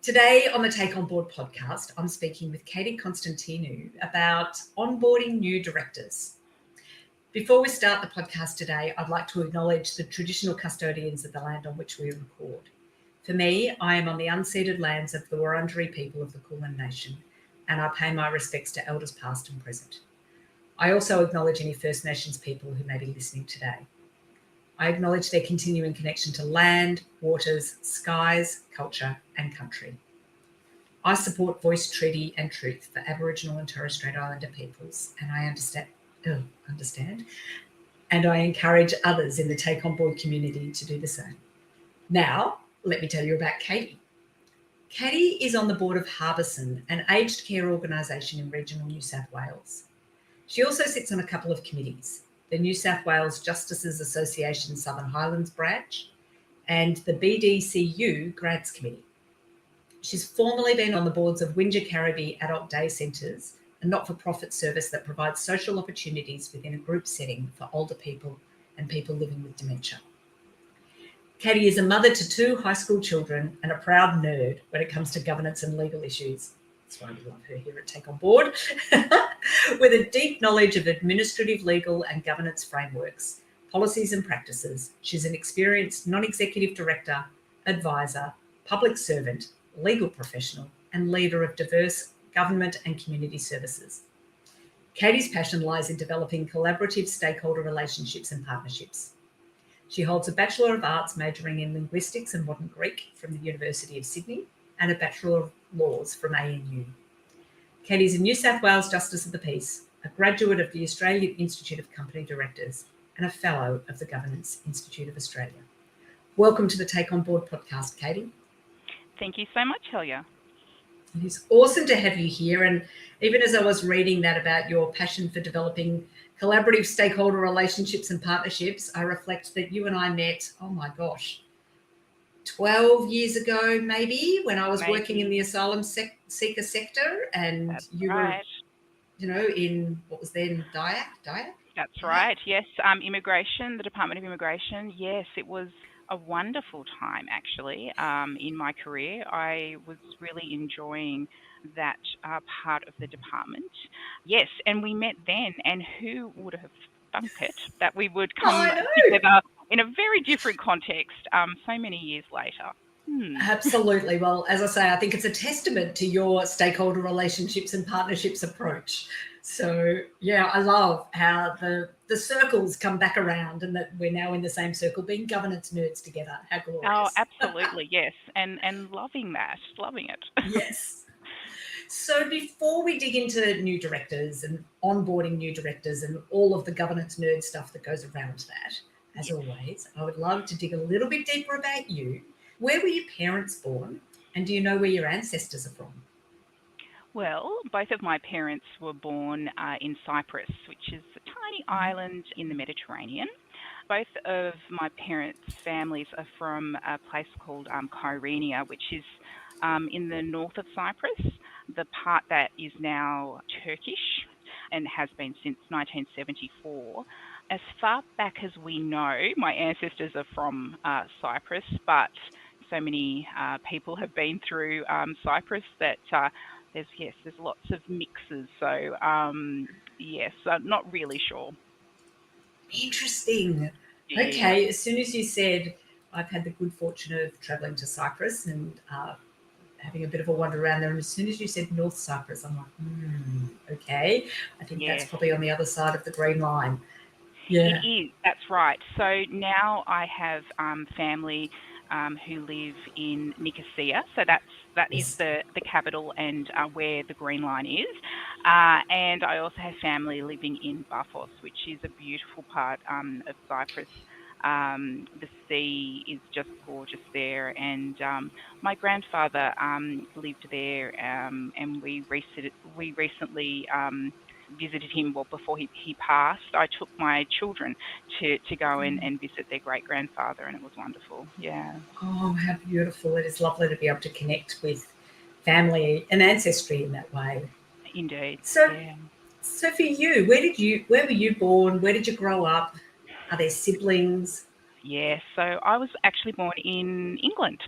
Today on the Take On Board podcast, I'm speaking with Katie Constantinou about onboarding new directors. Before we start the podcast today, I'd like to acknowledge the traditional custodians of the land on which we record. For me, I am on the unceded lands of the Wurundjeri people of the Kulin Nation, and I pay my respects to elders past and present. I also acknowledge any First Nations people who may be listening today. I acknowledge their continuing connection to land, waters, skies, culture and country. I support Voice, Treaty and Truth for Aboriginal and Torres Strait Islander peoples, and I understand, and I encourage others in the Take On Board community to do the same. Now, let me tell you about Katie. Katie is on the board of Harbison, an aged care organisation in regional New South Wales. She also sits on a couple of committees, the New South Wales Justices Association Southern Highlands branch and the BDCU Grads Committee. She's formerly been on the boards of Wingecarribee Adult Day Centres, a not-for-profit service that provides social opportunities within a group setting for older people and people living with dementia. Katie is a mother to 2 high school children and a proud nerd when it comes to governance and legal issues. That's why we love her here at Take On Board. With a deep knowledge of administrative, legal and governance frameworks, policies and practices, she's an experienced non-executive director, advisor, public servant, legal professional and leader of diverse government and community services. Katie's passion lies in developing collaborative stakeholder relationships and partnerships. She holds a Bachelor of Arts majoring in Linguistics and Modern Greek from the University of Sydney and a Bachelor of Laws from ANU. Katie is a New South Wales Justice of the Peace, a graduate of the Australian Institute of Company Directors and a Fellow of the Governance Institute of Australia. Welcome to the Take On Board podcast, Katie. Thank you so much, Helia. It is awesome to have you here. And even as I was reading that about your passion for developing collaborative stakeholder relationships and partnerships, I reflect that you and I met, 12 years ago, maybe, when I was working in the asylum seeker sector, and That's you right. were, in what was then DIAC? That's right. Yes, immigration, the Department of Immigration. Yes, it was a wonderful time, actually, in my career. I was really enjoying that part of the department. Yes, and we met then, and who would have thunk it that we would come together in a very different context so many years later. Absolutely. Well, as I say, I think it's a testament to your stakeholder relationships and partnerships approach. So, yeah, I love how the circles come back around and that we're now in the same circle being governance nerds together. How glorious. Oh, absolutely, yes. And loving it. Yes. So before we dig into new directors and onboarding new directors and all of the governance nerd stuff that goes around that, as always, I would love to dig a little bit deeper about you. Where were your parents born, and do you know where your ancestors are from? Well, both of my parents were born in Cyprus, which is a tiny island in the Mediterranean. Both of my parents' families are from a place called Kyrenia, which is in the north of Cyprus, the part that is now Turkish and has been since 1974. As far back as we know, my ancestors are from Cyprus, but so many people have been through Cyprus that there's lots of mixes. So yes, not really sure. Interesting. Yeah. Okay, as soon as you said, I've had the good fortune of travelling to Cyprus and having a bit of a wander around there, and as soon as you said North Cyprus, I'm like, okay, I think that's probably on the other side of the Green Line. Yeah. It is, that's right. So now I have family who live in Nicosia, so that is the capital and where the Green Line is. And I also have family living in Paphos, which is a beautiful part of Cyprus. The sea is just gorgeous there, and my grandfather lived there, and we recently visited him before he passed. I took my children to go and visit their great-grandfather, and it was wonderful. Yeah. Oh, how beautiful. It is lovely to be able to connect with family and ancestry in that way. Indeed. So for you, where were you born? Where did you grow up? Are there siblings? Yes, so I was actually born in England,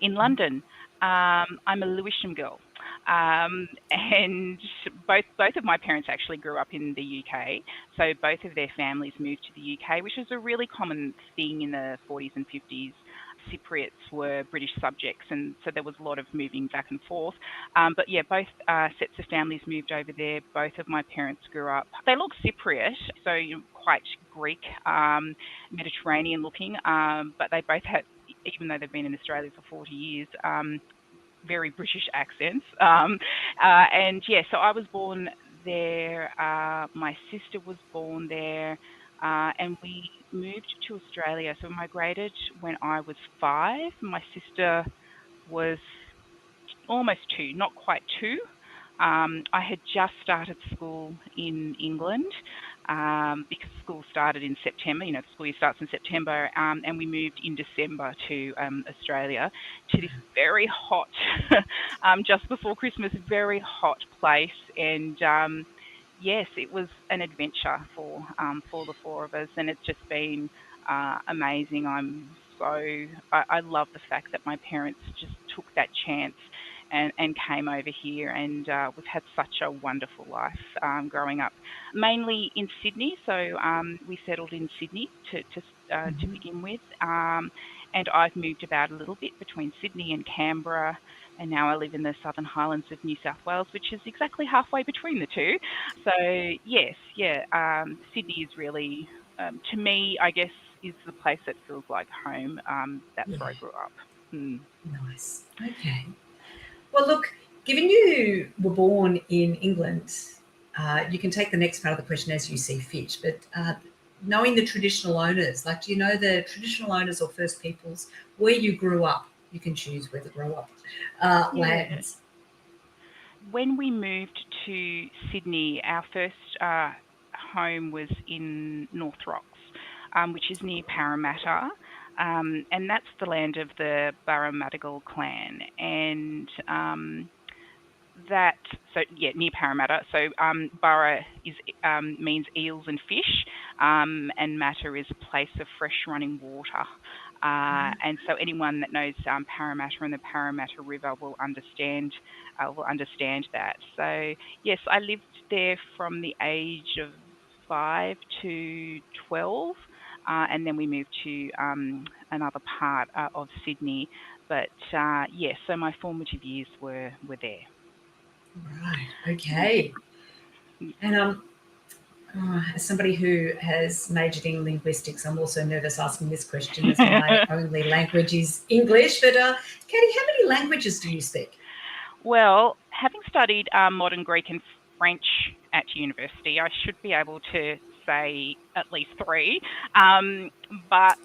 in London. I'm a Lewisham girl. And both of my parents actually grew up in the UK. So both of their families moved to the UK, which was a really common thing in the 40s and 50s. Cypriots were British subjects, and so there was a lot of moving back and forth. But yeah, both sets of families moved over there. Both of my parents grew up. They look Cypriot, so quite Greek, Mediterranean looking, but they both had, even though they've been in Australia for 40 years, very British accents. And yeah, so I was born there. My sister was born there. And we moved to Australia. So we migrated when I was 5. My sister was almost 2, not quite 2. I had just started school in England because school started in September. The school year starts in September, and we moved in December to Australia, to this very hot, just before Christmas, very hot place. And yes, it was an adventure for the 4 of us, and it's just been amazing. I love the fact that my parents just took that chance and came over here, and we've had such a wonderful life growing up, mainly in Sydney. So we settled in Sydney to begin with, and I've moved about a little bit between Sydney and Canberra, and now I live in the Southern Highlands of New South Wales, which is exactly halfway between the two. So yes, yeah, Sydney is really, to me, I guess, is the place that feels like home. That's where I grew up. Nice. Okay. Well, look, given you were born in England, you can take the next part of the question as you see fit, but knowing the traditional owners, like, do you know the traditional owners or First Peoples where you grew up? You can choose where to grow up. Lands. When we moved to Sydney, our first home was in North Rocks, which is near Parramatta. And that's the land of the Barra-Madigal clan. And near Parramatta. So Barra means eels and fish, and Matta is a place of fresh running water. And so anyone that knows Parramatta and the Parramatta River will understand that. So yes, I lived there from the age of 5 to 12. And then we moved to another part of Sydney. But yes, so my formative years were there. Right. Okay. And as somebody who has majored in linguistics, I'm also nervous asking this question as my only language is English. But Katie, how many languages do you speak? Well, having studied modern Greek and French at university, I should be able to say at least 3. But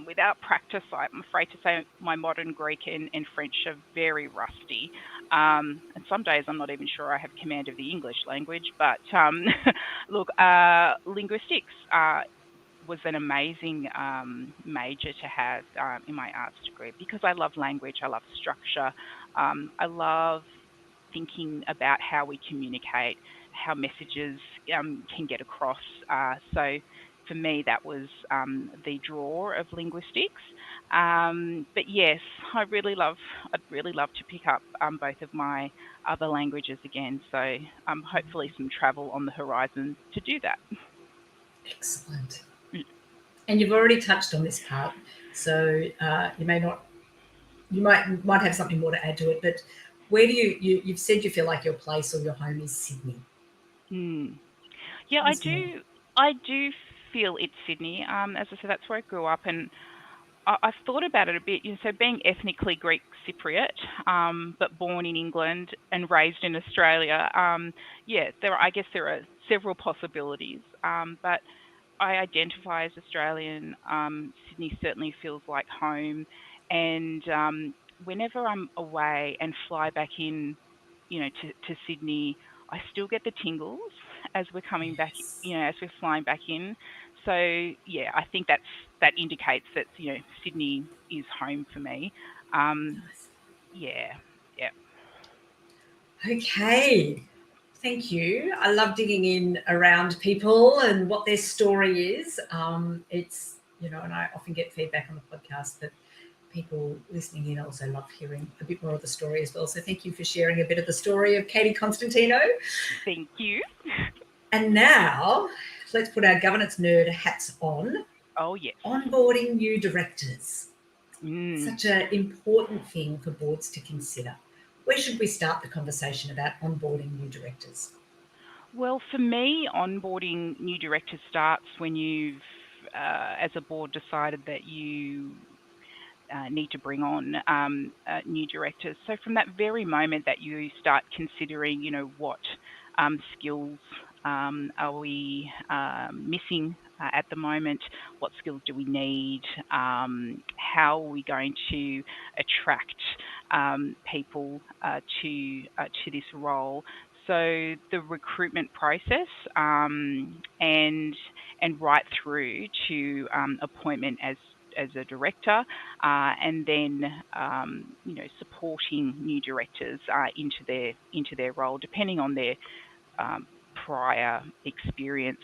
without practice, I'm afraid to say my modern Greek and French are very rusty. And some days I'm not even sure I have command of the English language. But look, linguistics was an amazing major to have in my arts degree, because I love language, I love structure, I love thinking about how we communicate, how messages can get across. So for me, that was the draw of linguistics. But yes, I'd really love to pick up both of my other languages again. So hopefully some travel on the horizon to do that. Excellent. And you've already touched on this part, so you might have something more to add to it. But where do you've said you feel like your place or your home is Sydney? Yeah, I do feel it's Sydney. As I said, that's where I grew up, and I've thought about it a bit. So being ethnically Greek Cypriot, but born in England and raised in Australia, yeah, I guess there are several possibilities. But I identify as Australian. Sydney certainly feels like home, and whenever I'm away and fly back in, to Sydney, I still get the tingles as we're coming back, Yes. as we're flying back in. So yeah, I think that indicates that Sydney is home for me. Nice. Yeah, yeah. Okay. Thank you. I love digging in around people and what their story is. It's, and I often get feedback on the podcast that people listening in also love hearing a bit more of the story as well. So thank you for sharing a bit of the story of Katie Constantinou. Thank you. And now let's put our governance nerd hats on. Oh, yes. Onboarding new directors. Mm. Such an important thing for boards to consider. Where should we start the conversation about onboarding new directors? Well, for me, onboarding new directors starts when you've, as a board, decided that you need to bring on new directors. So from that very moment that you start considering, what skills are we missing at the moment? What skills do we need? How are we going to attract people to this role? So the recruitment process and right through to appointment as a director, and then supporting new directors into their role, depending on their prior experience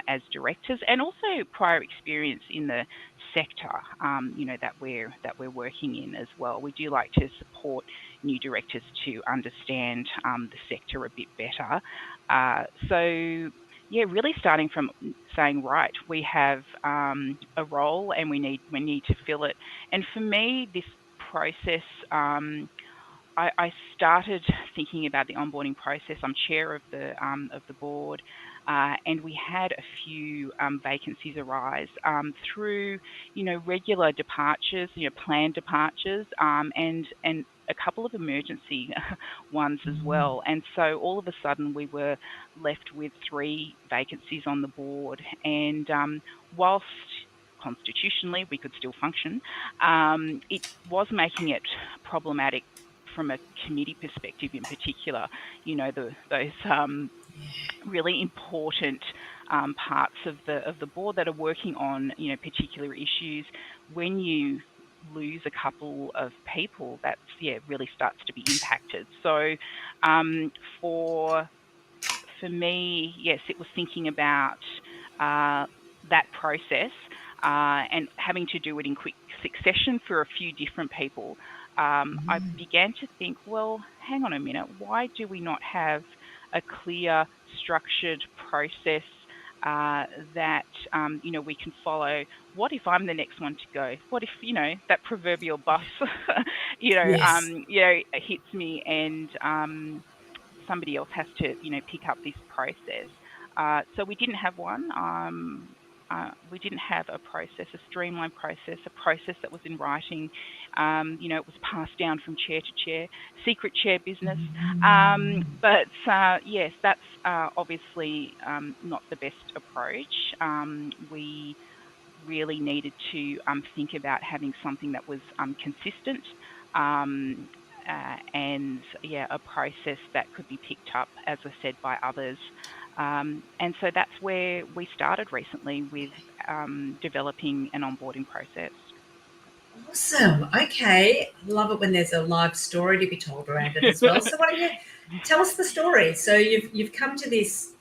as directors, and also prior experience in the sector that we're working in as well. We do like to support new directors to understand the sector a bit better. So yeah, really starting from saying, right, we have a role and we need to fill it. And for me, this process, I started thinking about the onboarding process. I'm chair of the board, and we had a few vacancies arise through regular departures, planned departures, and a couple of emergency ones as well. And so all of a sudden we were left with 3 vacancies on the board, and whilst constitutionally we could still function, it was making it problematic from a committee perspective in particular. Those really important parts of the board that are working on particular issues. When you lose a couple of people, that's really starts to be impacted. So for me, yes, it was thinking about that process and having to do it in quick succession for a few different people. I began to think, well, hang on a minute, why do we not have a clear, structured process that we can follow? What if I'm the next one to go? What if that proverbial bus Yes. hits me and somebody else has to pick up this process? So we didn't have one. We didn't have a process, a streamlined process, a process that was in writing. It was passed down from chair to chair, secret chair business. But yes, that's obviously not the best approach. We really needed to think about having something that was consistent, and a process that could be picked up, as I said, by others. And so that's where we started recently with developing an onboarding process. Awesome. Okay. Love it when there's a live story to be told around it as well. So why don't you tell us the story? So you've come to this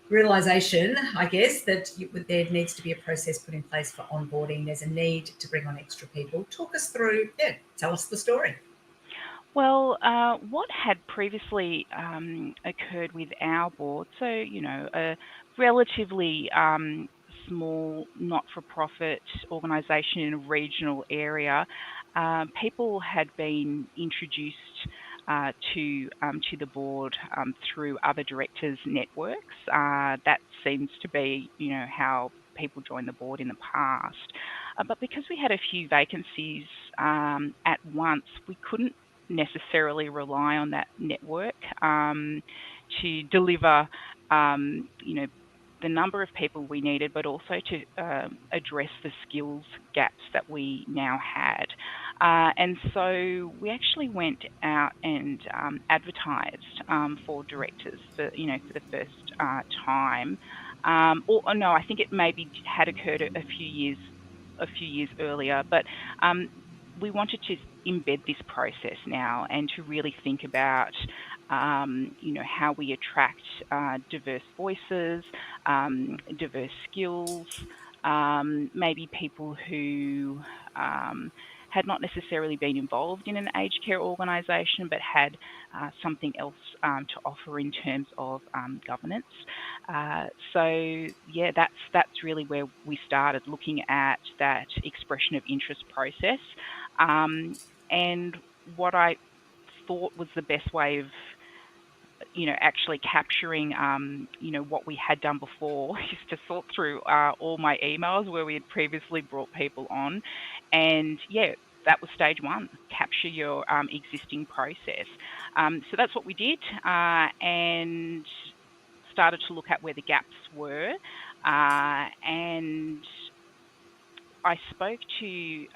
realization, I guess, that there needs to be a process put in place for onboarding. There's a need to bring on extra people. Talk us through, tell us the story. Well, what had previously occurred with our board, so, a relatively small not-for-profit organisation in a regional area, people had been introduced to the board through other directors' networks. That seems to be, how people join the board in the past. But because we had a few vacancies at once, we couldn't necessarily rely on that network to deliver, the number of people we needed, but also to address the skills gaps that we now had. And so we actually went out and advertised for directors for the first time. Or no, I think it maybe had occurred a few years earlier, but we wanted to embed this process now and to really think about, how we attract diverse voices, diverse skills, maybe people who had not necessarily been involved in an aged care organisation, but had something else to offer in terms of governance. That's really where we started looking at that expression of interest process, and what I thought was the best way of actually capturing, what we had done before is to sort through all my emails where we had previously brought people on. And that was stage one, capture your existing process. So that's what we did, and started to look at where the gaps were. And I spoke to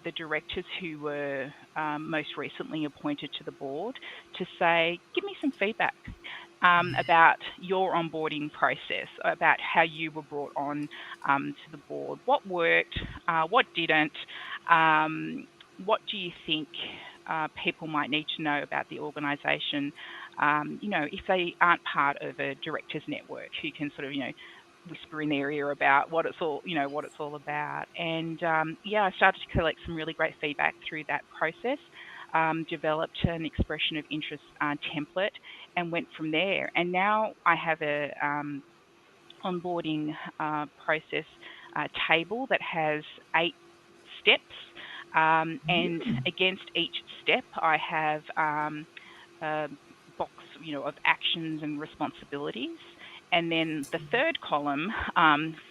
the directors who were most recently appointed to the board to say, give me some feedback about your onboarding process, about how you were brought on to the board. What worked, what didn't, what do you think people might need to know about the organisation, if they aren't part of a directors network who can sort of, whisper in their ear about what it's all about. And I started to collect some really great feedback through that process, developed an expression of interest template, and went from there. And now I have a onboarding process table that has 8 steps, and against each step I have a box, of actions and responsibilities. And then the third column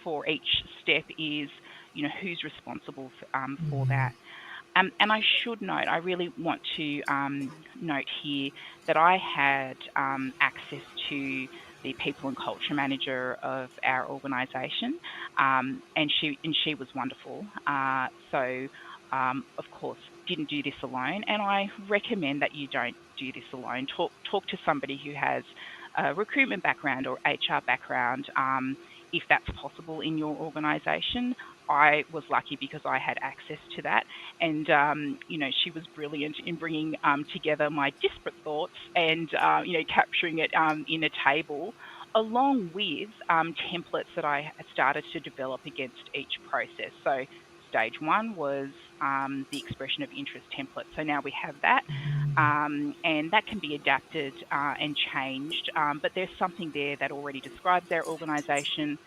for each step is, who's responsible for that. And I should note, I really want to note here that I had access to the people and culture manager of our organisation, and she was wonderful. Of course, didn't do this alone, and I recommend that you don't do this alone. Talk to somebody who has a recruitment background or HR background, if that's possible in your organisation. I was lucky because I had access to that, and she was brilliant in bringing together my disparate thoughts and capturing it in a table, along with templates that I started to develop against each process. So stage one was the expression of interest template. So now we have that, and that can be adapted and changed, but there's something there that already describes our organisation,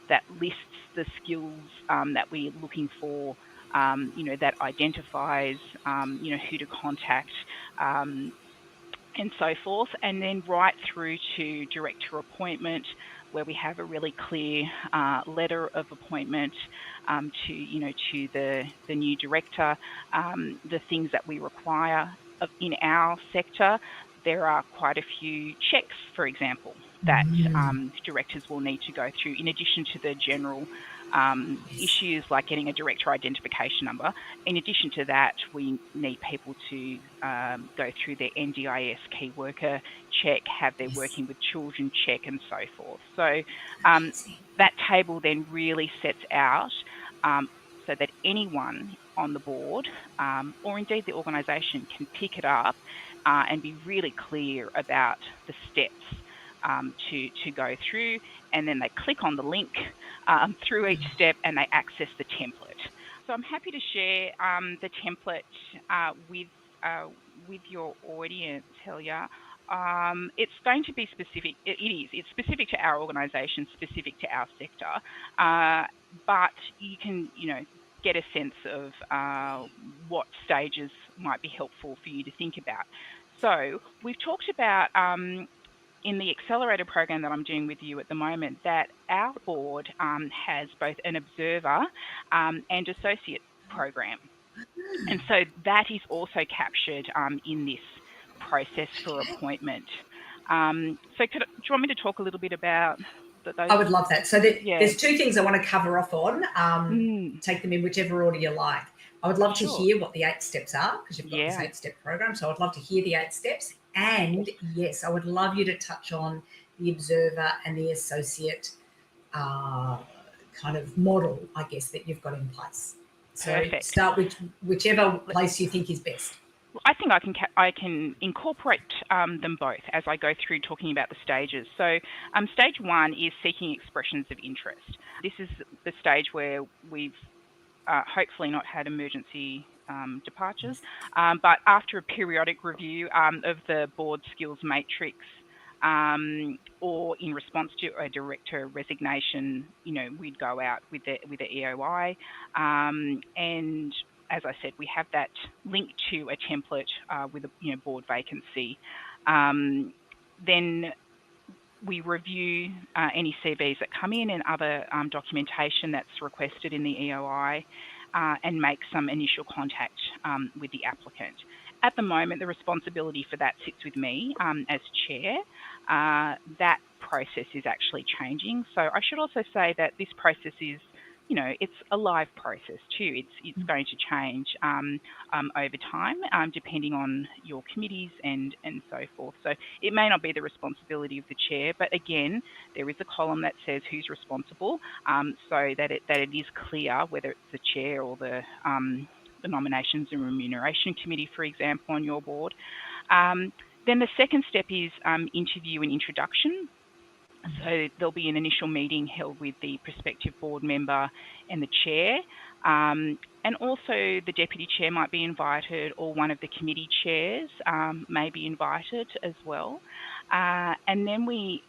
that lists the skills that we're looking for, that identifies, who to contact, and so forth, and then right through to director appointment, where we have a really clear letter of appointment to the new director, the things that we require in our sector. There are quite a few checks, for example, that directors will need to go through, in addition to the general issues like getting a director identification number. In addition to that, we need people to go through their NDIS key worker check, have their working with children check, and so forth. So that table then really sets out so that anyone on the board, or indeed the organisation, can pick it up and be really clear about the steps to go through, and then they click on the link through each step and they access the template. So I'm happy to share the template with your audience, Helia. It's going to be specific. It's specific to our organisation, specific to our sector, but you can, get a sense of what stages might be helpful for you to think about. So we've talked about in the accelerator program that I'm doing with you at the moment, that our board has both an observer and associate program. And so that is also captured in this process for appointment. So do you want me to talk a little bit about those? I would love that. So there's 2 things I want to cover off on. Take them in whichever order you like. I would love to hear what the 8 steps are, because you've got this 8-step program. So I'd love to hear the 8 steps. And yes, I would love you to touch on the observer and the associate kind of model, I guess, that you've got in place. So Perfect. Start with whichever place you think is best. I think I can incorporate them both as I go through talking about the stages. So stage 1 is seeking expressions of interest. This is the stage where we've hopefully not had emergency departures. But after a periodic review of the board skills matrix, or in response to a director resignation, we'd go out with the EOI, and as I said, we have that link to a template with a board vacancy. Then we review any CVs that come in and other documentation that's requested in the EOI, and make some initial contact with the applicant. At the moment, the responsibility for that sits with me as chair. That process is actually changing. So I should also say that this process is, it's a live process too. It's going to change over time, depending on your committees and so forth. So it may not be the responsibility of the chair, but again, there is a column that says who's responsible, so that it is clear whether it's the chair or the Nominations and Remuneration Committee, for example, on your board. Then the second step is interview and introduction. So there'll be an initial meeting held with the prospective board member and the chair, and also the deputy chair might be invited, or one of the committee chairs may be invited as well. And then we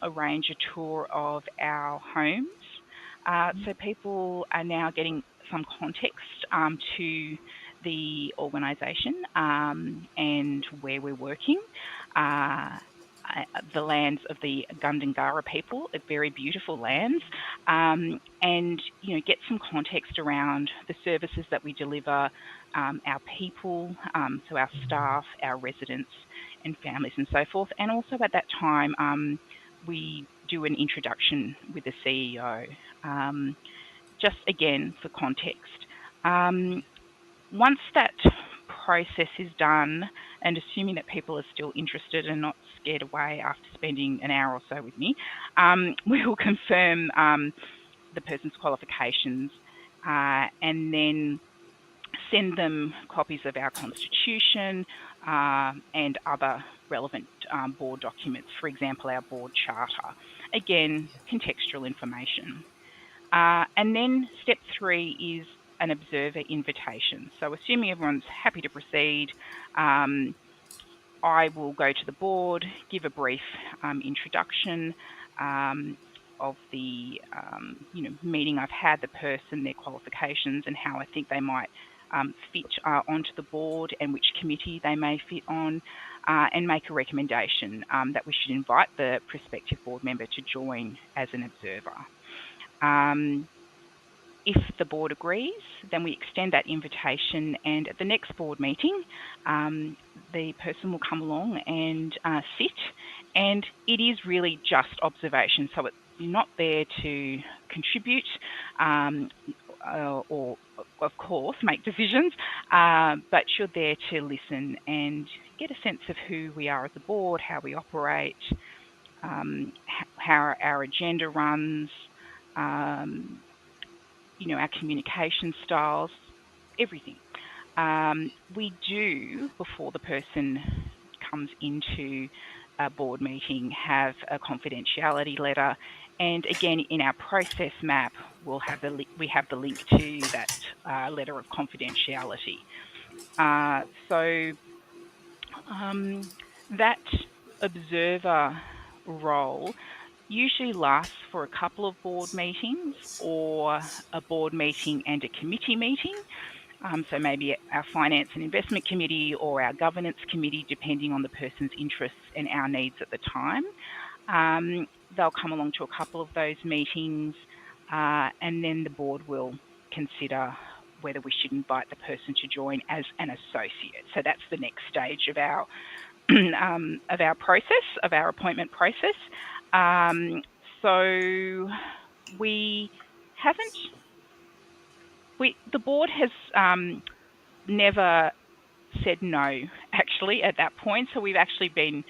arrange a tour of our homes. So people are now getting some context to the organisation and where we're working. The lands of the Gundungurra people, very beautiful lands, and get some context around the services that we deliver, our people, so our staff, our residents and families and so forth. And also at that time, we do an introduction with the CEO, just again for context. Once that process is done, and assuming that people are still interested and not scared away after spending an hour or so with me, we will confirm the person's qualifications, and then send them copies of our constitution and other relevant board documents, for example, our board charter. Again, contextual information. And then step 3 is an observer invitation. So assuming everyone's happy to proceed, I will go to the board, give a brief introduction of the meeting I've had, the person, their qualifications, and how I think they might fit onto the board and which committee they may fit on, and make a recommendation that we should invite the prospective board member to join as an observer. If the board agrees, then we extend that invitation, and at the next board meeting, the person will come along and sit, and it is really just observation. So it's not there to contribute or, of course, make decisions, but you're there to listen and get a sense of who we are as a board, how we operate, how our agenda runs, our communication styles, everything. We do, before the person comes into a board meeting, have a confidentiality letter, and again, in our process map, we have the link to that letter of confidentiality. So that observer role usually lasts for a couple of board meetings, or a board meeting and a committee meeting. So maybe our finance and investment committee or our governance committee, depending on the person's interests and our needs at the time. They'll come along to a couple of those meetings, and then the board will consider whether we should invite the person to join as an associate. So that's the next stage of our process, of our appointment process. So the board has never said no, actually, at that point. So we've actually been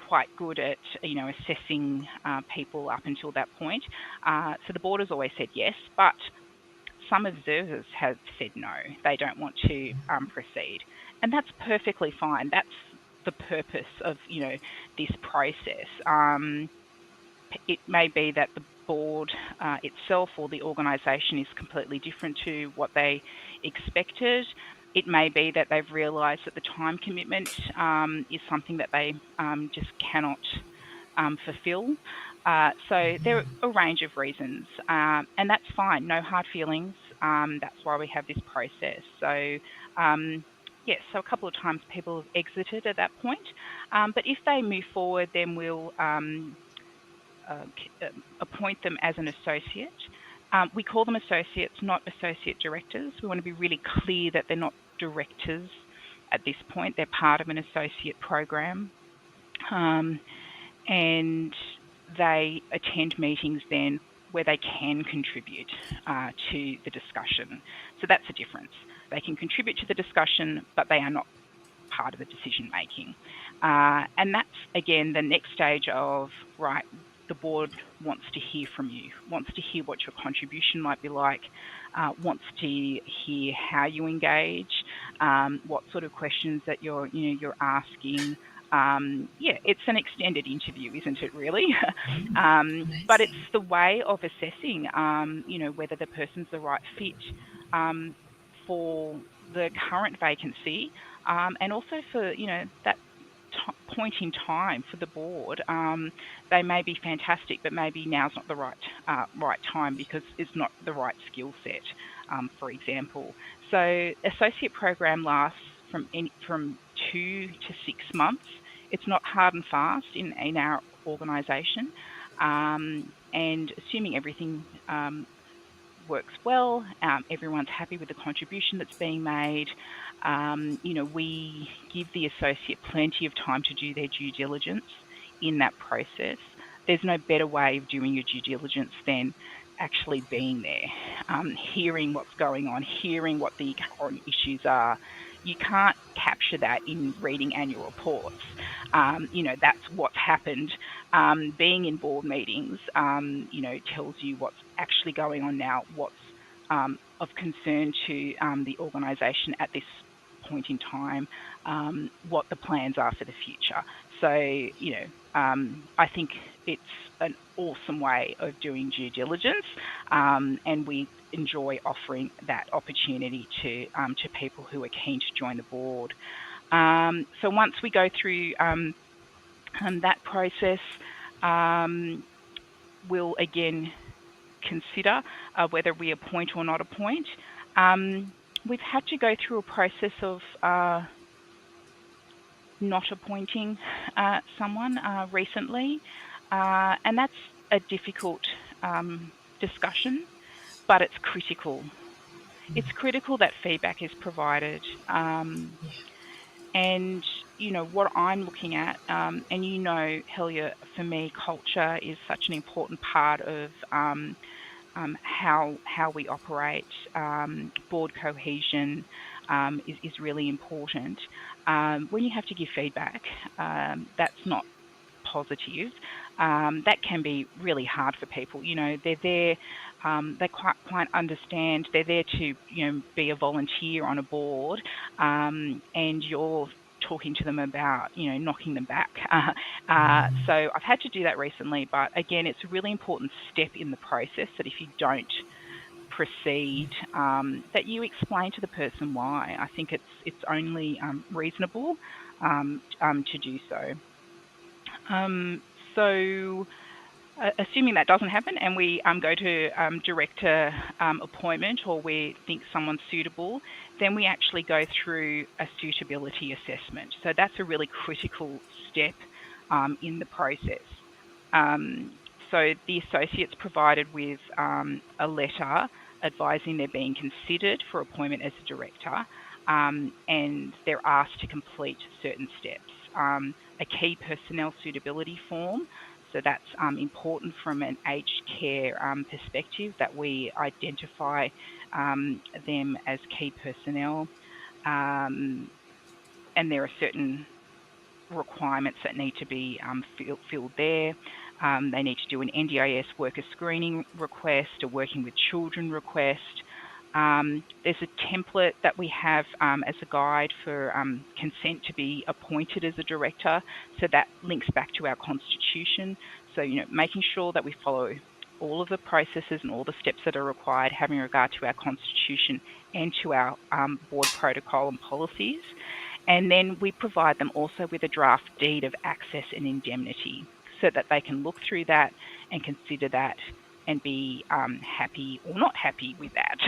quite good at, assessing people up until that point. So the board has always said yes, but some observers have said no. They don't want to proceed. And that's perfectly fine. That's the purpose of, this process. It may be that board itself or the organisation is completely different to what they expected. It may be that they've realised that the time commitment is something that they just cannot fulfill. So there are a range of reasons, and that's fine. No hard feelings. That's why we have this process. So yes, so a couple of times people have exited at that point. But if they move forward, then we'll appoint them as an associate. We call them associates, not associate directors. We want to be really clear that they're not directors at this point. They're part of an associate program. And they attend meetings then where they can contribute to the discussion. So that's the difference. They can contribute to the discussion, but they are not part of the decision making. And that's, again, the next stage of, right, the board wants to hear from you, wants to hear what your contribution might be like, wants to hear how you engage, what sort of questions that you're asking. It's an extended interview, isn't it, really? But it's the way of assessing, whether the person's the right fit for the current vacancy, and also for, that point in time for the board. They may be fantastic, but maybe now's not the right time because it's not the right skill set, for example. So associate program lasts from 2 to 6 months. It's not hard and fast in our organisation, and assuming everything works well, everyone's happy with the contribution that's being made. We give the associate plenty of time to do their due diligence in that process. There's no better way of doing your due diligence than actually being there, hearing what's going on, hearing what the current issues are. You can't capture that in reading annual reports. That's what's happened. Being in board meetings, tells you what's actually going on now, what's of concern to the organisation at this point in time, what the plans are for the future. So, I think it's an awesome way of doing due diligence, and we enjoy offering that opportunity to people who are keen to join the board. So once we go through that process, we'll again consider whether we appoint or not appoint. We've had to go through a process of not appointing someone recently, and that's a difficult discussion, but it's critical. It's critical that feedback is provided. And, what I'm looking at, and Helia, for me, culture is such an important part of how we operate. Board cohesion is really important. When you have to give feedback, that's not positive. That can be really hard for people. They're there, they quite understand. They're there to, be a volunteer on a board, and you're talking to them about, knocking them back. So I've had to do that recently, but again, it's a really important step in the process that if you don't proceed, that you explain to the person why. I think it's only reasonable to do so. So assuming that doesn't happen and we go to director appointment, or we think someone's suitable, then we actually go through a suitability assessment. So that's a really critical step in the process. So the associate's provided with a letter advising they're being considered for appointment as a director, and they're asked to complete certain steps. A key personnel suitability form. So that's important from an aged care perspective, that we identify them as key personnel. And there are certain requirements that need to be filled there. They need to do an NDIS worker screening request, a working with children request. There's a template that we have as a guide for consent to be appointed as a director. So that links back to our constitution. So, making sure that we follow all of the processes and all the steps that are required having regard to our constitution and to our board protocol and policies. And then we provide them also with a draft deed of access and indemnity so that they can look through that and consider that and be happy or not happy with that.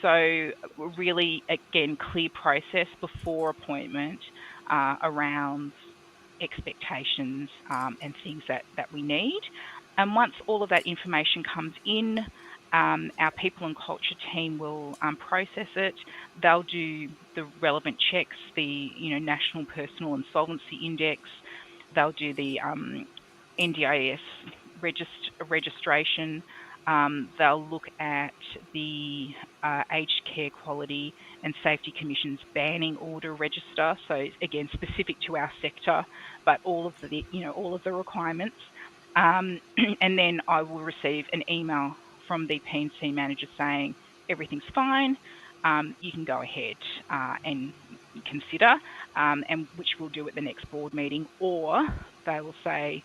So really, again, clear process before appointment around expectations and things that we need. And once all of that information comes in, our people and culture team will process it. They'll do the relevant checks, the National Personal Insolvency Index. They'll do the NDIS registration. They'll look at the Aged Care Quality and Safety Commission's banning order register. So again, specific to our sector, but all of the requirements. And then I will receive an email from the P&C manager saying everything's fine. You can go ahead and consider, and which we'll do at the next board meeting. Or they will say,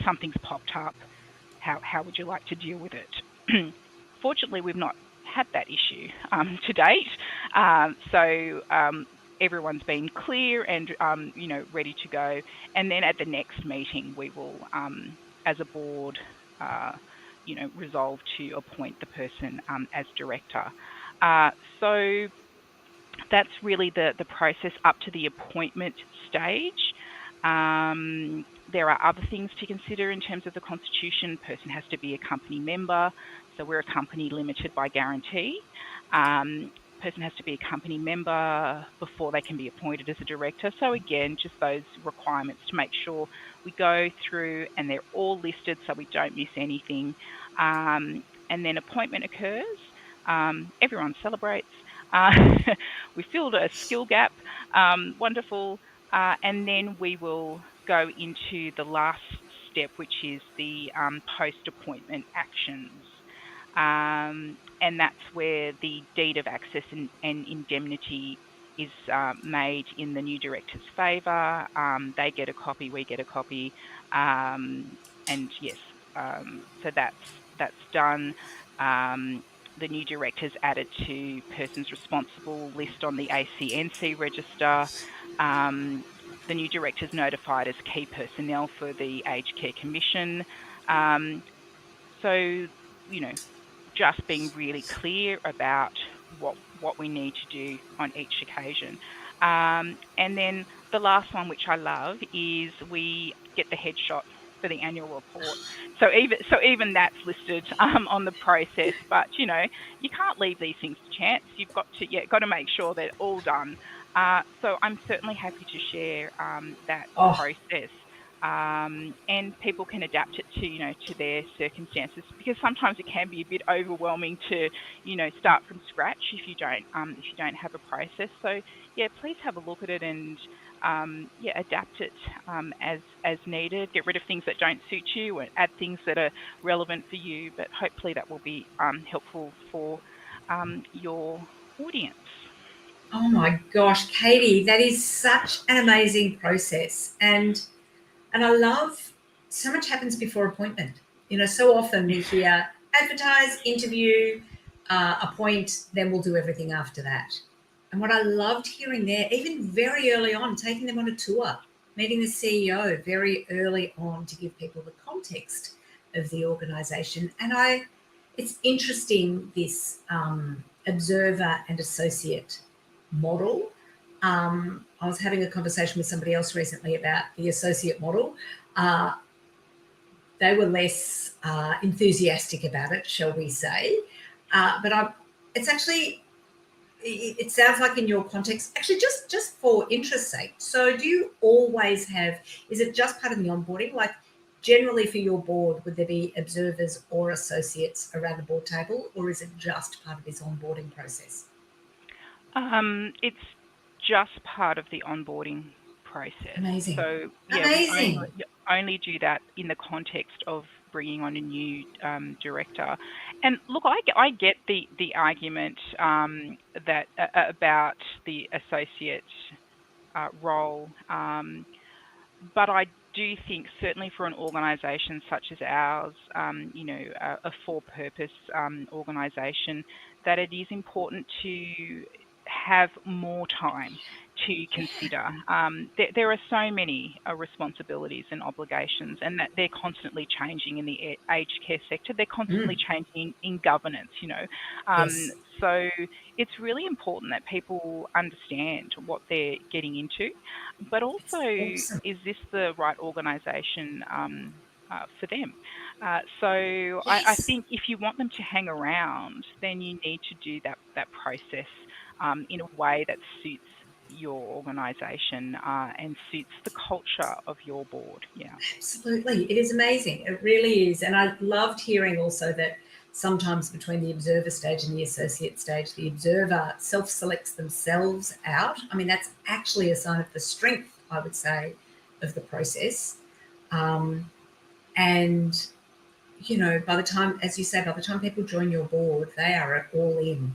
something's popped up. How would you like to deal with it? Fortunately, we've not had that issue to date. So everyone's been clear and ready to go. And then at the next meeting, we will, as a board, resolve to appoint the person as director. So that's really the process up to the appointment stage. There are other things to consider in terms of the constitution. Person has to be a company member, so we're a company limited by guarantee. Person has to be a company member before they can be appointed as a director. So again, just those requirements to make sure we go through and they're all listed so we don't miss anything. And then appointment occurs. Everyone celebrates. We filled a skill gap. Wonderful. And then we will go into the last step, which is the post-appointment actions. And that's where the deed of access and indemnity is made in the new director's favour. They get a copy, we get a copy. And yes, so that's done. The new director's added to persons responsible list on the ACNC register. The new director's notified as key personnel for the Aged Care Commission. So, just being really clear about what we need to do on each occasion. And then the last one, which I love, is we get the headshot for the annual report. So even that's listed on the process, but you can't leave these things to chance. You've got to make sure they're all done. So I'm certainly happy to share that process. And people can adapt it to their circumstances, because sometimes it can be a bit overwhelming to start from scratch if you don't have a process. So yeah, please have a look at it and adapt it as needed. Get rid of things that don't suit you and add things that are relevant for you. But hopefully that will be helpful for your audience. Oh my gosh, Katie, that is such an amazing process. And I love so much happens before appointment. So often we hear advertise, interview, appoint, then we'll do everything after that. And what I loved hearing there, even very early on, taking them on a tour, meeting the CEO very early on to give people the context of the organisation. And it's interesting, this observer and associate model. I was having a conversation with somebody else recently about the associate model. They were less enthusiastic about it, shall we say. But it's actually, it sounds like in your context, actually just for interest's sake. So do you always have, is it just part of the onboarding? Like generally for your board, would there be observers or associates around the board table, or is it just part of this onboarding process? It's just part of the onboarding process. Amazing. So Amazing. We only do that in the context of bringing on a new director. And look, I get the argument that about the associate role, but I do think, certainly for an organisation such as ours, a for-purpose organisation, that it is important to have more time to consider. There are so many responsibilities and obligations, and that they're constantly changing in the aged care sector. They're constantly changing in governance, Yes. So it's really important that people understand what they're getting into, but It's also, awesome. is this the right organisation for them? So I Yes. think if you want them to hang around, then you need to do that process in a way that suits your organisation and suits the culture of your board. Yeah. Absolutely. It is amazing. It really is. And I loved hearing also that sometimes between the observer stage and the associate stage, the observer self selects themselves out. I mean, that's actually a sign of the strength, I would say, of the process. Um, and, by the time, as you say, by the time people join your board, they are all in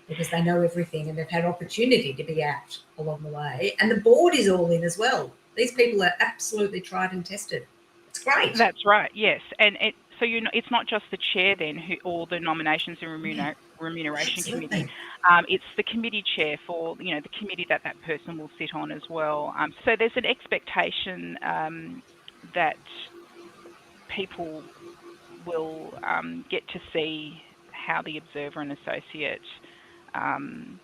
because they know everything and they've had opportunity to be out along the way. And the board is all in as well. These people are absolutely tried and tested. It's great. That's right. Yes, and it's not just the chair then who, or the nominations and Yeah, remuneration committee. absolutely. It's the committee chair for the committee that person will sit on as well. So there's an expectation that people will get to see how the observer and associate um,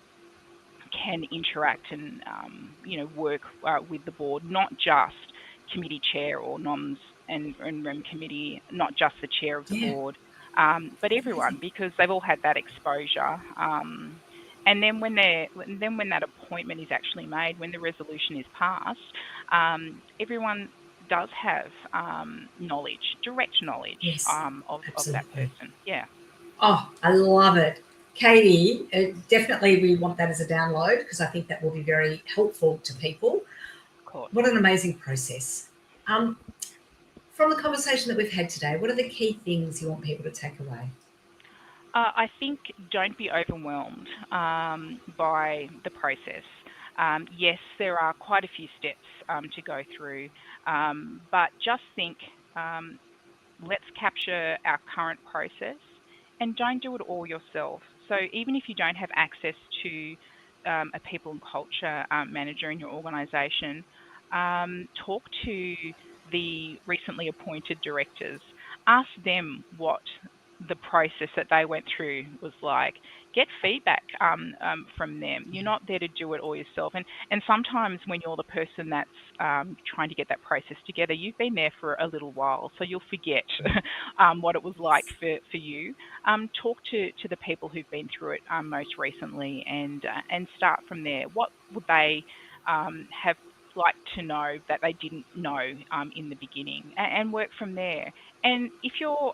can interact and work with the board, not just committee chair or noms and rem committee, not just the chair of the Yeah, board, but everyone, amazing. because they've all had that exposure. And then when that appointment is actually made, when the resolution is passed, everyone does have knowledge, direct knowledge Yes, of that absolutely. person. Yeah, Oh, I love it. Katie, definitely we want that as a download because I think that will be very helpful to people. of course. What an amazing process. Um, from the conversation that we've had today, what are the key things you want people to take away? I think don't be overwhelmed by the process. Yes, there are quite a few steps to go through, but just think, um, let's capture our current process and don't do it all yourself. So even if you don't have access to a people and culture manager in your organisation, talk to the recently appointed directors. Ask them what the process that they went through was like. Get feedback from them. You're not there to do it all yourself. And sometimes when you're the person that's trying to get that process together, you've been there for a little while, so you'll forget what it was like for you. Talk to the people who've been through it most recently, and start from there. What would they have liked to know that they didn't know in the beginning, and work from there. And if you're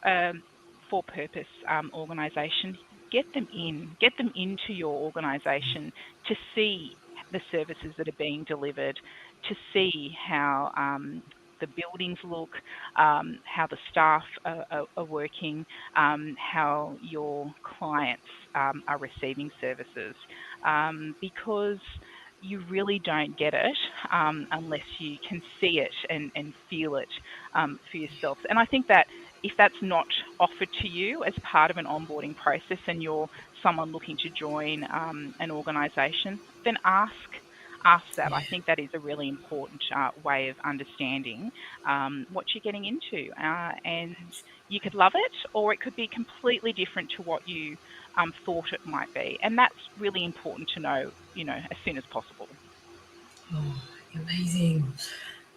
for-purpose organisation, get them into your organisation to see the services that are being delivered, to see how the buildings look, how the staff are working, how your clients are receiving services, because you really don't get it unless you can see it and feel it for yourself. And I think that if that's not offered to you as part of an onboarding process and you're someone looking to join an organisation, then ask that. I Yeah, think that is a really important way of understanding what you're getting into. And you could love it, or it could be completely different to what you thought it might be. And that's really important to know, as soon as possible. oh, amazing.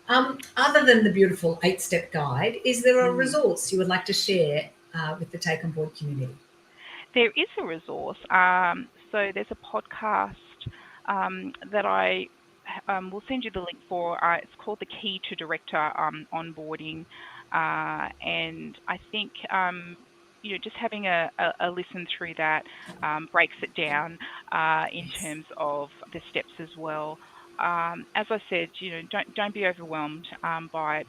Other than the beautiful 8 step guide, is there a Mm. resource you would like to share with the Take On Board community? There is a resource. So there's a podcast that I will send you the link for. It's called The Key to Director Onboarding. And I think, just having a listen through that breaks it down in Yes. terms of the steps as well. As I said, don't be overwhelmed by it.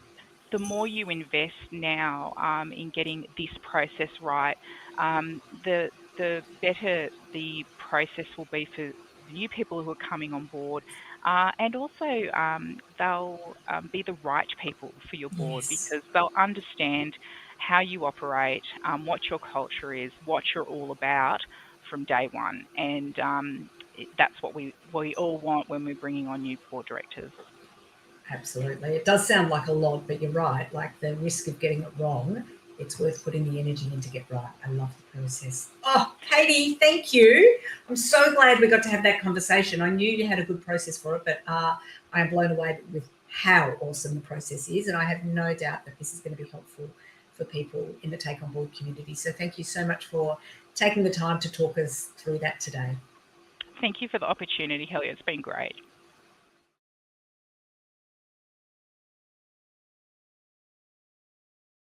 The more you invest now in getting this process right, the better the process will be the new people who are coming on board, and also they'll be the right people for your board, Yes, because they'll understand how you operate, what your culture is, what you're all about from day one. And that's what we all want when we're bringing on new board directors. absolutely. It does sound like a lot, but you're right. Like the risk of getting it wrong, it's worth putting the energy in to get right. I love the process. Oh, Katie, thank you. I'm so glad we got to have that conversation. I knew you had a good process for it, but I am blown away with how awesome the process is. And I have no doubt that this is going to be helpful for people in the Take On Board community. So thank you so much for taking the time to talk us through that today. Thank you for the opportunity, Helly. It's been great.